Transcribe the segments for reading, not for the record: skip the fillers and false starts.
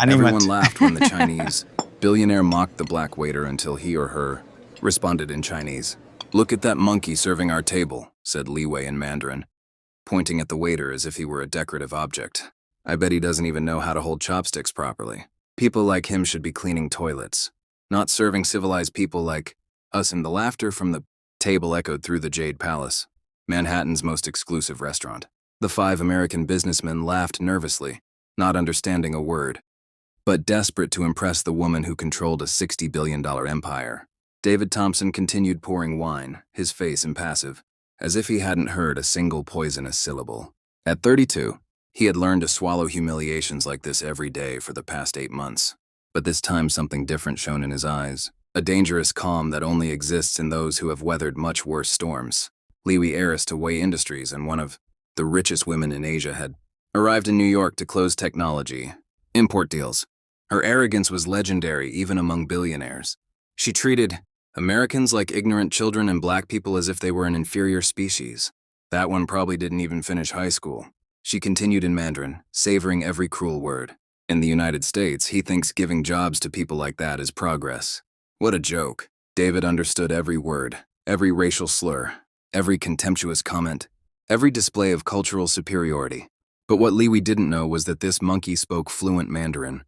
Everyone animate. laughed when the Chinese billionaire mocked the black waiter until he or her responded in Chinese. "Look at that monkey serving our table," said Li Wei in Mandarin, pointing at the waiter as if he were a decorative object. "I bet he doesn't even know how to hold chopsticks properly. People like him should be cleaning toilets, not serving civilized people like us." And the laughter from the table echoed through the Jade Palace, Manhattan's most exclusive restaurant. The 5 American businessmen laughed nervously, not understanding a word, but desperate to impress the woman who controlled a $60 billion empire. David Thompson continued pouring wine, his face impassive, as if he hadn't heard a single poisonous syllable. At 32, he had learned to swallow humiliations like this every day for the past 8 months. But this time something different shone in his eyes, a dangerous calm that only exists in those who have weathered much worse storms. Liwi, heiress to Wei Industries and one of the richest women in Asia, had arrived in New York to close technology import deals. Her arrogance was legendary even among billionaires. She treated Americans like ignorant children and black people as if they were an inferior species. That one probably didn't even finish high school. She continued in Mandarin, savoring every cruel word. In the United States, he thinks giving jobs to people like that is progress. What a joke. David understood every word, every racial slur, every contemptuous comment, every display of cultural superiority. But what Liwi didn't know was that this monkey spoke fluent Mandarin,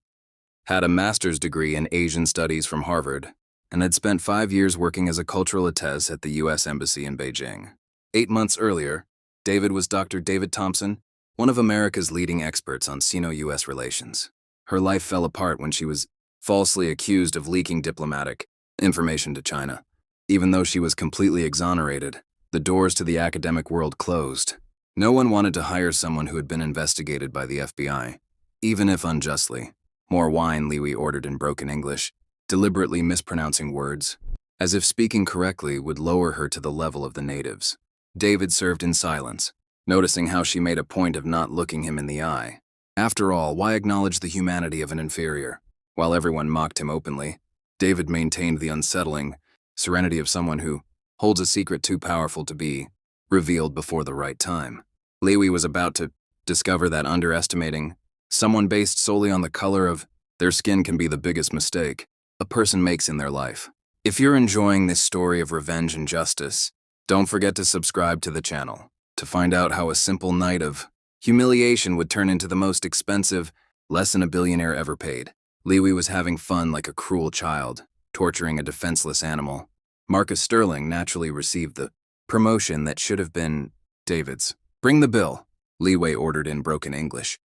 had a master's degree in Asian studies from Harvard, and had spent 5 years working as a cultural attaché at the U.S. Embassy in Beijing. 8 months earlier, David was Dr. David Thompson, one of America's leading experts on Sino-U.S. relations. Her life fell apart when she was falsely accused of leaking diplomatic information to China. Even though she was completely exonerated, the doors to the academic world closed. No one wanted to hire someone who had been investigated by the FBI, even if unjustly. More wine, Liwi ordered in broken English, deliberately mispronouncing words, as if speaking correctly would lower her to the level of the natives. David served in silence, noticing how she made a point of not looking him in the eye. After all, why acknowledge the humanity of an inferior? While everyone mocked him openly, David maintained the unsettling serenity of someone who holds a secret too powerful to be revealed before the right time. Liwi was about to discover that underestimating someone based solely on the color of their skin can be the biggest mistake a person makes in their life. If you're enjoying this story of revenge and justice, don't forget to subscribe to the channel to find out how a simple night of humiliation would turn into the most expensive lesson a billionaire ever paid. Liwi was having fun like a cruel child, torturing a defenseless animal. Marcus Sterling naturally received the promotion that should have been David's. "Bring the bill," Li Wei ordered in broken English,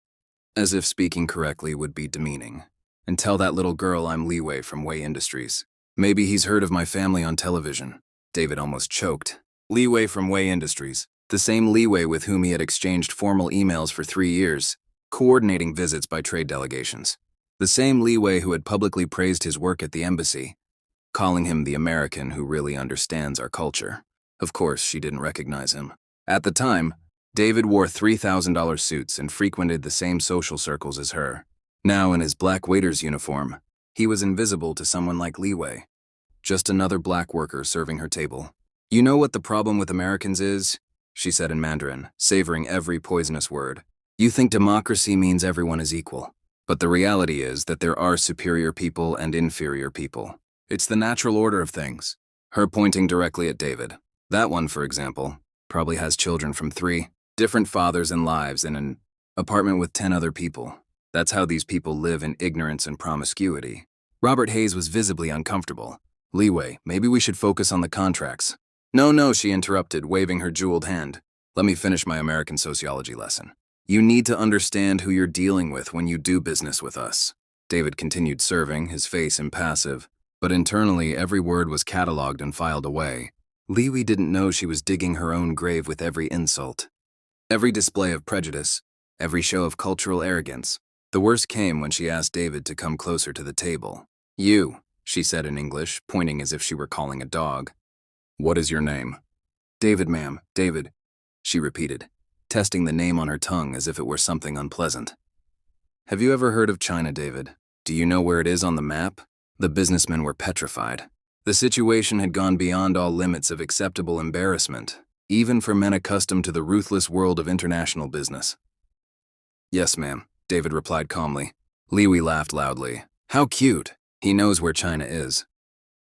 as if speaking correctly would be demeaning. "And tell that little girl I'm Li Wei from Wei Industries. Maybe he's heard of my family on television." David almost choked. Li Wei from Wei Industries, the same Li Wei with whom he had exchanged formal emails for 3 years, coordinating visits by trade delegations. The same Li Wei who had publicly praised his work at the embassy, calling him the American who really understands our culture. Of course, she didn't recognize him. At the time, David wore $3,000 suits and frequented the same social circles as her. Now, in his black waiter's uniform, he was invisible to someone like Li Wei. Just another black worker serving her table. "You know what the problem with Americans is?" she said in Mandarin, savoring every poisonous word. "You think democracy means everyone is equal. But the reality is that there are superior people and inferior people. It's the natural order of things." Her pointing directly at David. "That one, for example, probably has children from 3 different fathers and lives in an apartment with 10 other people. That's how these people live in ignorance and promiscuity." Robert Hayes was visibly uncomfortable. "Li Wei, maybe we should focus on the contracts." No, she interrupted, waving her jeweled hand. "Let me finish my American sociology lesson. You need to understand who you're dealing with when you do business with us." David continued serving, his face impassive, but internally every word was cataloged and filed away. Liwi didn't know she was digging her own grave with every insult, every display of prejudice, every show of cultural arrogance. The worst came when she asked David to come closer to the table. "You," she said in English, pointing as if she were calling a dog. "What is your name?" "David, ma'am, David," she repeated, testing the name on her tongue as if it were something unpleasant. "Have you ever heard of China, David? Do you know where it is on the map?" The businessmen were petrified. The situation had gone beyond all limits of acceptable embarrassment, even for men accustomed to the ruthless world of international business. "Yes, ma'am," David replied calmly. Liwei laughed loudly. How cute. He knows where China is.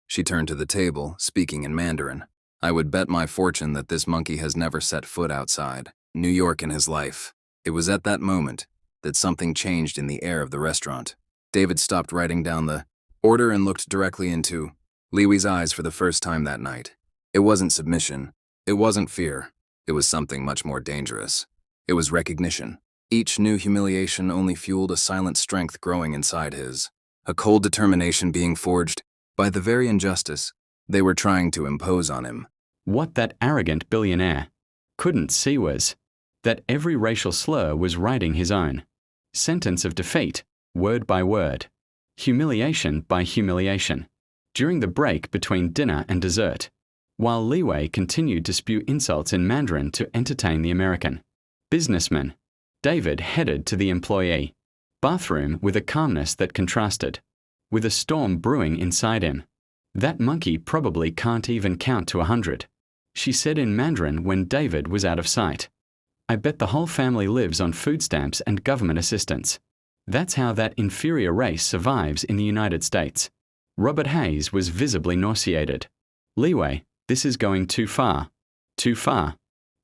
She turned to the table, speaking in Mandarin. I would bet my fortune that this monkey has never set foot outside New York in his life. It was at that moment that something changed in the air of the restaurant. David stopped writing down the order and looked directly into Liwei's eyes for the first time that night. It wasn't submission. It wasn't fear. It was something much more dangerous. It was recognition. Each new humiliation only fueled a silent strength growing inside his, a cold determination being forged by the very injustice they were trying to impose on him. What that arrogant billionaire couldn't see was that every racial slur was writing his own sentence of defeat, word by word, humiliation by humiliation. During the break between dinner and dessert, while Liwei continued to spew insults in Mandarin to entertain the American businessman, David headed to the employee bathroom with a calmness that contrasted with a storm brewing inside him. That monkey probably can't even count to 100, she said in Mandarin when David was out of sight. I bet the whole family lives on food stamps and government assistance. That's how that inferior race survives in the United States. Robert Hayes was visibly nauseated. Liwei, this is going too far. Too far.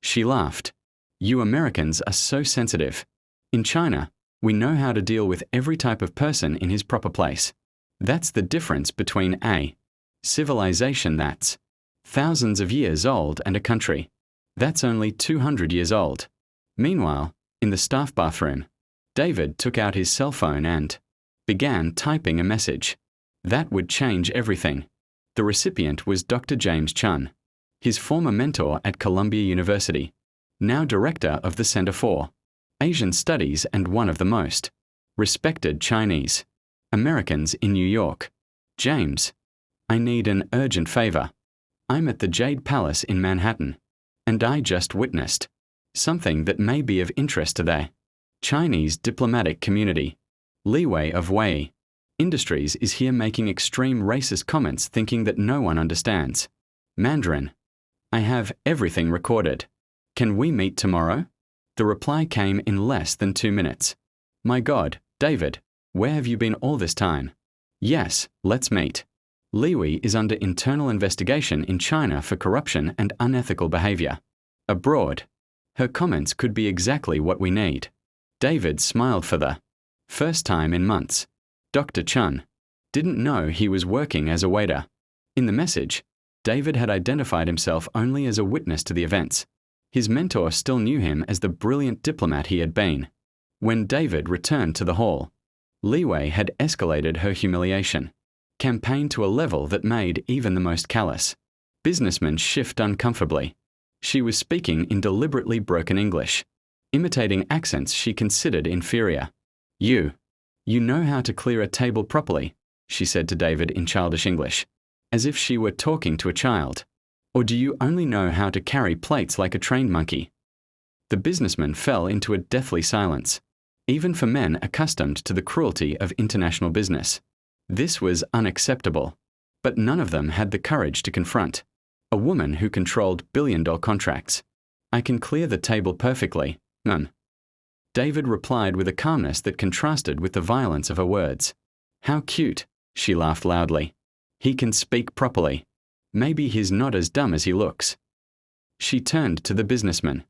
She laughed. You Americans are so sensitive. In China, we know how to deal with every type of person in his proper place. That's the difference between a civilization that's thousands of years old and a country that's only 200 years old. Meanwhile, in the staff bathroom, David took out his cell phone and began typing a message. That would change everything. The recipient was Dr. James Chun, his former mentor at Columbia University, now director of the Center for Asian Studies and one of the most respected Chinese Americans in New York. James, I need an urgent favor. I'm at the Jade Palace in Manhattan, and I just witnessed something that may be of interest to the Chinese diplomatic community. Liwei of Wei Industries is here making extreme racist comments thinking that no one understands Mandarin. I have everything recorded. Can we meet tomorrow? The reply came in less than 2 minutes. My God, David, where have you been all this time? Yes, let's meet. Liwei is under internal investigation in China for corruption and unethical behavior. Abroad, her comments could be exactly what we need. David smiled for the first time in months. Dr. Chun didn't know he was working as a waiter. In the message, David had identified himself only as a witness to the events. His mentor still knew him as the brilliant diplomat he had been. When David returned to the hall, Liwei had escalated her humiliation campaign to a level that made even the most callous businessman shift uncomfortably. She was speaking in deliberately broken English, imitating accents she considered inferior. You know how to clear a table properly, she said to David in childish English, as if she were talking to a child. Or do you only know how to carry plates like a trained monkey? The businessman fell into a deathly silence, even for men accustomed to the cruelty of international business. This was unacceptable, but none of them had the courage to confront a woman who controlled billion-dollar contracts. I can clear the table perfectly, David replied with a calmness that contrasted with the violence of her words. How cute, she laughed loudly. He can speak properly. Maybe he's not as dumb as he looks. She turned to the businessman.